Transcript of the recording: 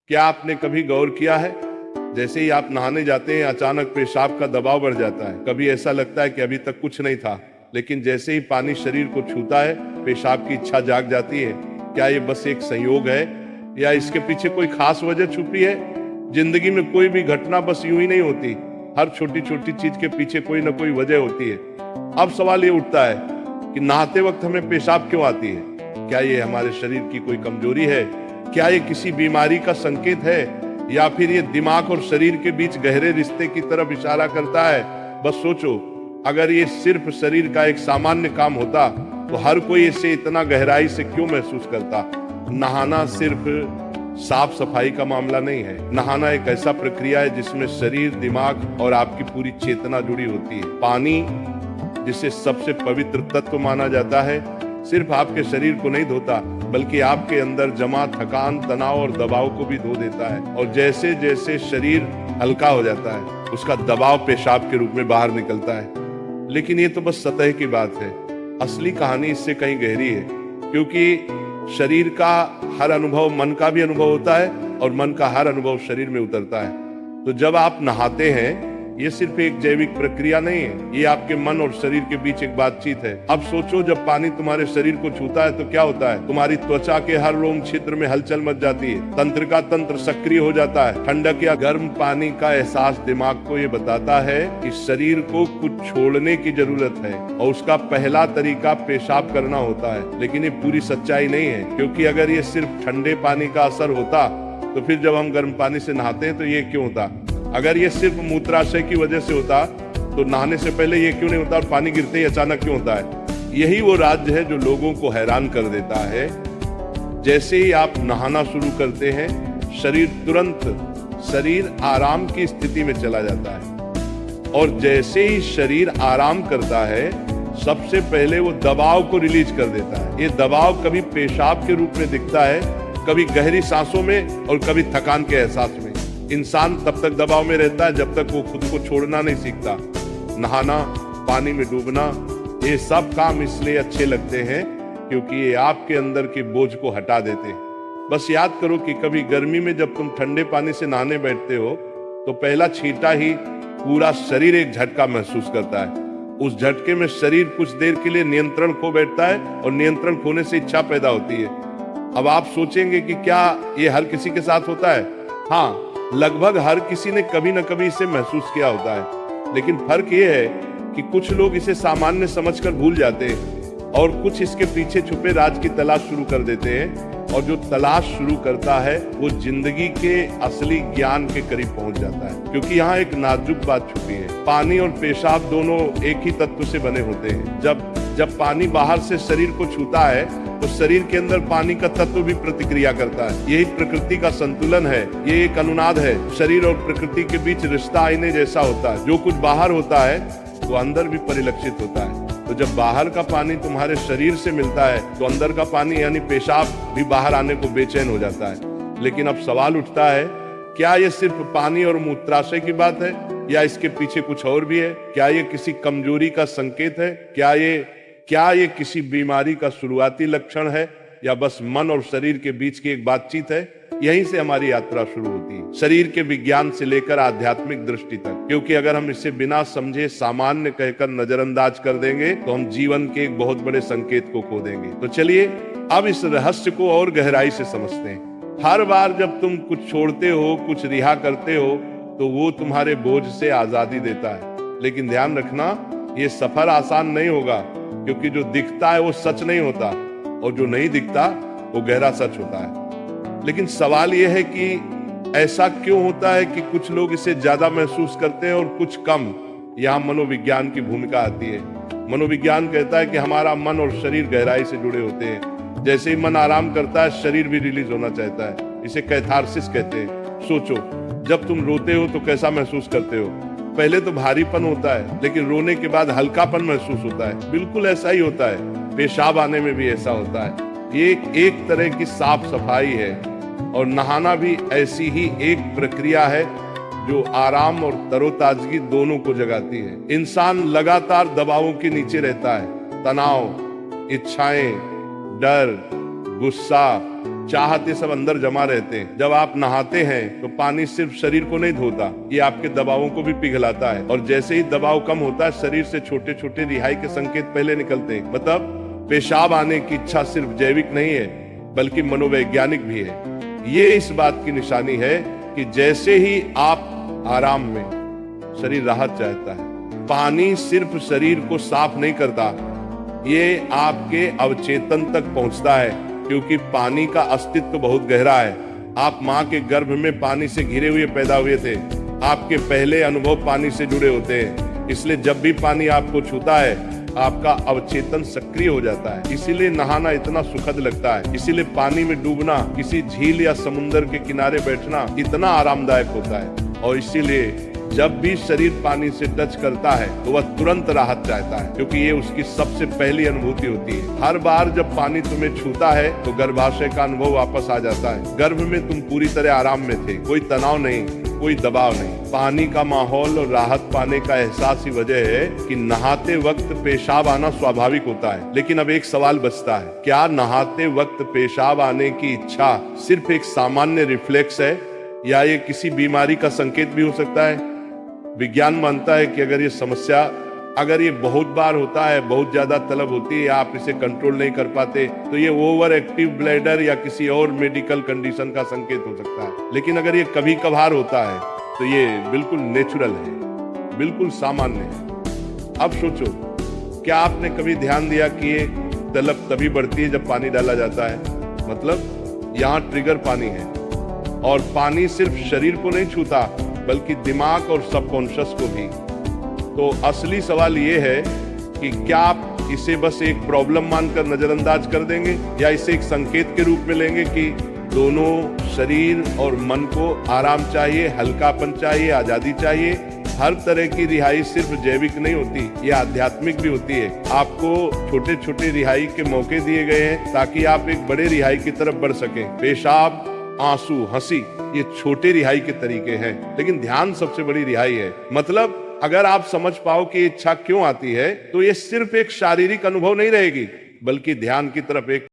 क्या आपने कभी गौर किया है, जैसे ही आप नहाने जाते हैं अचानक पेशाब का दबाव बढ़ जाता है। कभी ऐसा लगता है कि अभी तक कुछ नहीं था, लेकिन जैसे ही पानी शरीर को छूता है पेशाब की इच्छा जाग जाती है। क्या ये बस एक संयोग है या इसके पीछे कोई खास वजह छुपी है? जिंदगी में कोई भी घटना बस यूं ही नहीं होती, हर छोटी छोटी चीज के पीछे कोई ना कोई वजह होती है। अब सवाल ये उठता है कि नहाते वक्त हमें पेशाब क्यों आती है? क्या ये हमारे शरीर की कोई कमजोरी है? क्या ये किसी बीमारी का संकेत है, या फिर ये दिमाग और शरीर के बीच गहरे रिश्ते की तरफ इशारा करता है? बस सोचो, अगर ये सिर्फ शरीर का एक सामान्य काम होता तो हर कोई इसे इतना गहराई से क्यों महसूस करता? नहाना सिर्फ साफ सफाई का मामला नहीं है। नहाना एक ऐसा प्रक्रिया है जिसमें शरीर, दिमाग और आपकी पूरी चेतना जुड़ी होती है। पानी, जिसे सबसे पवित्र तत्व माना जाता है, सिर्फ आपके शरीर को नहीं धोता बल्कि आपके अंदर जमा थकान, तनाव और दबाव को भी धो देता है। और जैसे जैसे शरीर हल्का हो जाता है उसका दबाव पेशाब के रूप में बाहर निकलता है। लेकिन ये तो बस सतह की बात है, असली कहानी इससे कहीं गहरी है। क्योंकि शरीर का हर अनुभव मन का भी अनुभव होता है और मन का हर अनुभव शरीर में उतरता है। तो जब आप नहाते हैं ये सिर्फ एक जैविक प्रक्रिया नहीं है, ये आपके मन और शरीर के बीच एक बातचीत है। अब सोचो, जब पानी तुम्हारे शरीर को छूता है तो क्या होता है? तुम्हारी त्वचा के हर रोम क्षेत्र में हलचल मच जाती है, तंत्र का तंत्र सक्रिय हो जाता है। ठंडक या गर्म पानी का एहसास दिमाग को ये बताता है कि शरीर को कुछ छोड़ने की जरूरत है और उसका पहला तरीका पेशाब करना होता है। लेकिन ये पूरी सच्चाई नहीं है, क्योंकि अगर ये सिर्फ ठंडे पानी का असर होता तो फिर जब हम गर्म पानी से नहाते हैं तो ये क्यों होता? अगर ये सिर्फ मूत्राशय की वजह से होता तो नहाने से पहले ये क्यों नहीं होता और पानी गिरते ही अचानक क्यों होता है? यही वो राज्य है जो लोगों को हैरान कर देता है। जैसे ही आप नहाना शुरू करते हैं शरीर आराम की स्थिति में चला जाता है, और जैसे ही शरीर आराम करता है सबसे पहले वो दबाव को रिलीज कर देता है। ये दबाव कभी पेशाब के रूप में दिखता है, कभी गहरी सांसों में और कभी थकान के एहसास में। इंसान तब तक दबाव में रहता है जब तक वो खुद को छोड़ना नहीं सीखता। नहाना, पानी में डूबना, ये सब काम इसलिए अच्छे लगते हैं क्योंकि ये आपके अंदर के बोझ को हटा देते हैं। बस याद करो कि कभी गर्मी में जब तुम ठंडे पानी से नहाने बैठते हो तो पहला छींटा ही पूरा शरीर एक झटका महसूस करता है। उस झटके में शरीर कुछ देर के लिए नियंत्रण खो बैठता है और नियंत्रण खोने से इच्छा पैदा होती है। अब आप सोचेंगे कि क्या ये हर किसी के साथ होता है? हाँ, लगभग हर किसी ने कभी न कभी इसे महसूस किया होता है। लेकिन फर्क ये है कि कुछ लोग इसे सामान्य समझकर भूल जाते हैं और कुछ इसके पीछे छुपे राज की तलाश शुरू कर देते हैं। और जो तलाश शुरू करता है वो जिंदगी के असली ज्ञान के करीब पहुंच जाता है। क्योंकि यहाँ एक नाजुक बात छुपी है, पानी और पेशाब दोनों एक ही तत्व से बने होते हैं। जब पानी बाहर से शरीर को छूता है तो शरीर के अंदर पानी का तत्व भी प्रतिक्रिया करता है। यही प्रकृति का संतुलन है, ये एक अनुनाद है। शरीर और प्रकृति के बीच रिश्ता आईने जैसा होता है, जो कुछ बाहर होता है वो अंदर भी परिलक्षित होता है। तो जब बाहर का पानी तुम्हारे शरीर से मिलता है तो अंदर का पानी यानी पेशाब भी बाहर आने को बेचैन हो जाता है। लेकिन अब सवाल उठता है, क्या ये सिर्फ पानी और मूत्राशय की बात है या इसके पीछे कुछ और भी है? क्या ये किसी कमजोरी का संकेत है? क्या ये किसी बीमारी का शुरुआती लक्षण है, या बस मन और शरीर के बीच की एक बातचीत है? यहीं से हमारी यात्रा शुरू होती है, शरीर के विज्ञान से लेकर आध्यात्मिक दृष्टि तक। क्योंकि अगर हम इसे बिना समझे सामान्य कहकर नजरअंदाज कर देंगे तो हम जीवन के एक बहुत बड़े संकेत को खो देंगे। तो चलिए अब इस रहस्य को और गहराई से समझते हैं। हर बार जब तुम कुछ छोड़ते हो, कुछ रिहा करते हो, तो वो तुम्हारे बोझ से आजादी देता है। लेकिन ध्यान रखना, ये सफर आसान नहीं होगा, क्योंकि जो दिखता है वो सच नहीं होता और जो नहीं दिखता वो गहरा सच होता है। लेकिन सवाल यह है कि ऐसा क्यों होता है कि कुछ लोग इसे ज्यादा महसूस करते हैं और कुछ कम? यहाँ मनोविज्ञान की भूमिका आती है। मनोविज्ञान कहता है कि हमारा मन और शरीर गहराई से जुड़े होते हैं। जैसे ही मन आराम करता है शरीर भी रिलीज होना चाहता है। इसे कैथारसिस कहते हैं। सोचो, जब तुम रोते हो तो कैसा महसूस करते हो? पहले तो भारीपन होता है, लेकिन रोने के बाद हल्कापन महसूस होता है। बिल्कुल ऐसा ही होता है, पेशाब आने में भी ऐसा होता है। ये एक तरह की साफ सफाई है, और नहाना भी ऐसी ही एक प्रक्रिया है जो आराम और तरोताजगी दोनों को जगाती है। इंसान लगातार दबावों के नीचे रहता है, तनाव, इच्छाएं, डर, गुस्सा, चाहते सब अंदर जमा रहते हैं। जब आप नहाते हैं तो पानी सिर्फ शरीर को नहीं धोता, ये आपके दबावों को भी पिघलाता है। और जैसे ही दबाव कम होता है, शरीर से छोटे छोटे रिहाई के संकेत पहले निकलते हैं। मतलब पेशाब आने की इच्छा सिर्फ जैविक नहीं है, बल्कि मनोवैज्ञानिक भी है। ये इस बात की निशानी है कि जैसे ही आप आराम में, शरीर राहत चाहता है। पानी सिर्फ शरीर को साफ नहीं करता, ये आपके अवचेतन तक पहुंचता है, क्योंकि पानी का अस्तित्व बहुत गहरा है। आप माँ के गर्भ में पानी से घिरे हुए पैदा हुए थे। आपके पहले अनुभव पानी से जुड़े होते हैं, इसलिए जब भी पानी आपको छूता है, आपका अवचेतन सक्रिय हो जाता है। इसीलिए नहाना इतना सुखद लगता है। इसीलिए पानी में डूबना, किसी झील या समुद्र के किनारे बैठना इतना आरामदायक होता है। और इसीलिए जब भी शरीर पानी से टच करता है तो वह तुरंत राहत चाहता है, क्योंकि ये उसकी सबसे पहली अनुभूति होती है। हर बार जब पानी तुम्हें छूता है तो गर्भाशय का अनुभव वापस आ जाता है। गर्भ में तुम पूरी तरह आराम में थे, कोई तनाव नहीं, कोई दबाव नहीं। पानी का माहौल और राहत पाने का एहसास ही वजह है कि नहाते वक्त पेशाब आना स्वाभाविक होता है। लेकिन अब एक सवाल बचता है, क्या नहाते वक्त पेशाब आने की इच्छा सिर्फ एक सामान्य रिफ्लेक्स है, या ये किसी बीमारी का संकेत भी हो सकता है? विज्ञान मानता है कि अगर ये बहुत बार होता है, बहुत ज्यादा तलब होती है, या आप इसे कंट्रोल नहीं कर पाते, तो ये ओवर एक्टिव ब्लैडर या किसी और मेडिकल कंडीशन का संकेत हो सकता है। लेकिन अगर ये कभी कभार होता है तो ये बिल्कुल नेचुरल है, बिल्कुल सामान्य है। अब सोचो, क्या आपने कभी ध्यान दिया कि ये तलब तभी बढ़ती है जब पानी डाला जाता है? मतलब यहाँ ट्रिगर पानी है, और पानी सिर्फ शरीर को नहीं छूता, बल्कि दिमाग और सबकॉन्शियस को भी। तो असली सवाल ये है कि क्या आप इसे बस एक प्रॉब्लम मानकर नजरअंदाज कर देंगे, या इसे एक संकेत के रूप में लेंगे कि दोनों शरीर और मन को आराम चाहिए, हल्कापन चाहिए, आजादी चाहिए। हर तरह की रिहाई सिर्फ जैविक नहीं होती, ये आध्यात्मिक भी होती है। आपको छोटे छोटे रिहाई के मौके दिए गए हैं ताकि आप एक बड़े रिहाई की तरफ बढ़ सकें। पेशाब, आंसू, हंसी, ये छोटे रिहाई के तरीके हैं, लेकिन ध्यान सबसे बड़ी रिहाई है। मतलब अगर आप समझ पाओ कि इच्छा क्यों आती है, तो ये सिर्फ एक शारीरिक अनुभव नहीं रहेगी, बल्कि ध्यान की तरफ एक